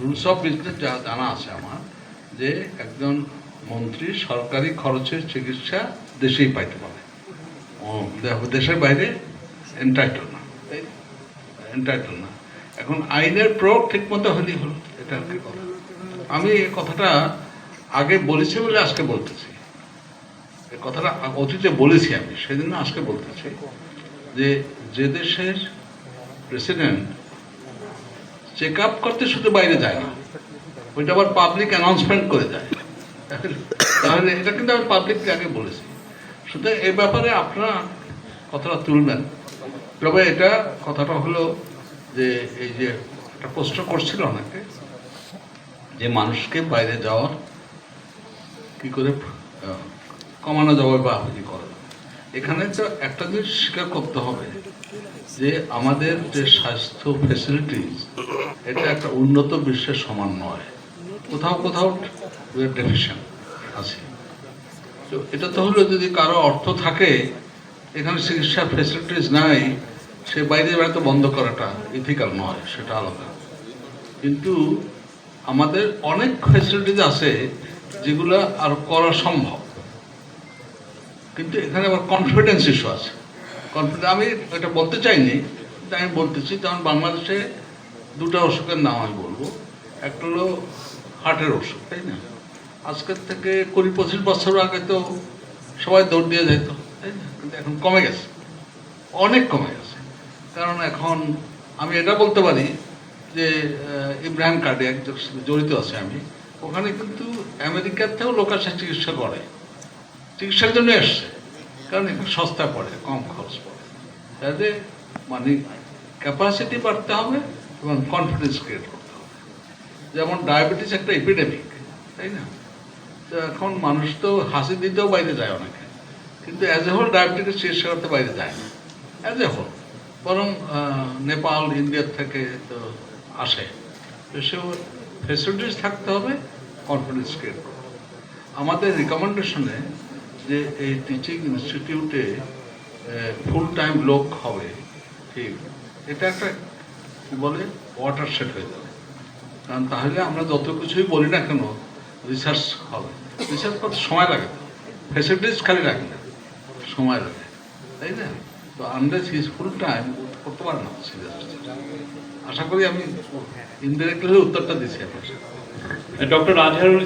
Rules of business যা জানা আছে আমার, যে একজন মন্ত্রী সরকারি খরচের চিকিৎসা দেশেই পাইতে পারে, দেশের বাইরে এন্টাইটেল না, এন্টাইটেল না। এখন আইনের প্রয়োগ ঠিক মতো হলেই হলো, এটা আর কি কথা। আমি এই কথাটা আগে বলেছি বলে আজকে বলতেছি, এই কথাটা অতীতে বলেছি আমি, সেদিন আজকে বলতেছি যে যে দেশের প্রেসিডেন্ট চেক আপ করতে শুধু বাইরে যায় না, ওইটা আবার পাবলিক অ্যানাউন্সমেন্ট করে যায়, তাহলে এটা কিন্তু আমি পাবলিককে আগে বলেছি। সুতরাং এই ব্যাপারে আপনারা কথাটা তুলবেন। তবে এটা কথাটা হলো যে এই যে একটা প্রশ্ন করছিল অনেকে যে মানুষকে বাইরে যাওয়ার কি করে কমানো যাবে বা কি করে, এখানে তো একটা জিনিস স্বীকার করতে হবে যে আমাদের যে স্বাস্থ্য ফেসিলিটিস এটা একটা উন্নত বিশ্বের সমান নয়, কোথাও কোথাও ডেফিশিয়েন্ট আছে। তো এটা তো হলো যদি কারো অর্থ থাকে, এখানে চিকিৎসা ফেসিলিটিস নাই, সে বাইরে বেড়াতে বন্ধ করাটা ইথিক্যাল নয়, সেটা আলাদা। কিন্তু আমাদের অনেক ফেসিলিটিস আছে যেগুলো আর করা সম্ভব, কিন্তু এখানে আবার কনফিডেন্স ইস্যু আছে। আমি এটা বলতে চাইনি, কিন্তু আমি বলতেছি, যেমন বাংলাদেশে দুটো অসুখের নাম আমি বলবো। একটা হলো হার্টের অসুখ, তাই না? আজকের থেকে 20-25 বছর আগে তো সবাই দৌড় দিয়ে যেত, তাই না? কিন্তু এখন কমে গেছে, অনেক কমে গেছে। কারণ এখন আমি এটা বলতে পারি যে ইব্রাহিম কার্ডিয়াক জড়িত আছে আমি, ওখানে কিন্তু আমেরিকার থেকেও লোক আসে চিকিৎসা করে, চিকিৎসার জন্য এসছে, কারণ এখানে সস্তা পড়ে, কম খরচ পড়ে। তাতে মানে ক্যাপাসিটি বাড়তে হবে এবং কনফিডেন্স ক্রিয়েট করতে হবে। যেমন ডায়াবেটিস একটা এপিডেমিক, তাই না? তো এখন মানুষ তো হাসি দিতেও বাইরে যায় অনেকে, কিন্তু অ্যাজ এ হোল ডায়াবেটিস চিকিৎসা করতে বাইরে যায় না অ্যাজ এ হোল, বরং নেপাল ইন্ডিয়ার থেকে তো আসে। তো সেও ফেসিলিটিস থাকতে হবে, কনফিডেন্স ক্রিয়েট করতে হবে। আমাদের রিকমেন্ডেশনে যে এই টিচিং ইনস্টিটিউটে ফুল টাইম লোক হবে, ঠিক, এটা একটা কি বলে ওয়াটার সেট হয়ে যাবে। কারণ তাহলে আমরা যত কিছুই বলি না কেন, রিসার্চ হবে, রিসার্চ করতে সময় লাগে, ফেসিলিটিস খালি লাগে না, সময় লাগে, তাই না? তো আনলেস হিজ ফুল টাইম করতে পারে না সিরিয়াস। আশা করি আমি ইনডিরেক্টলি উত্তরটা দিচ্ছি আপনার। ডক্টর আজহারুল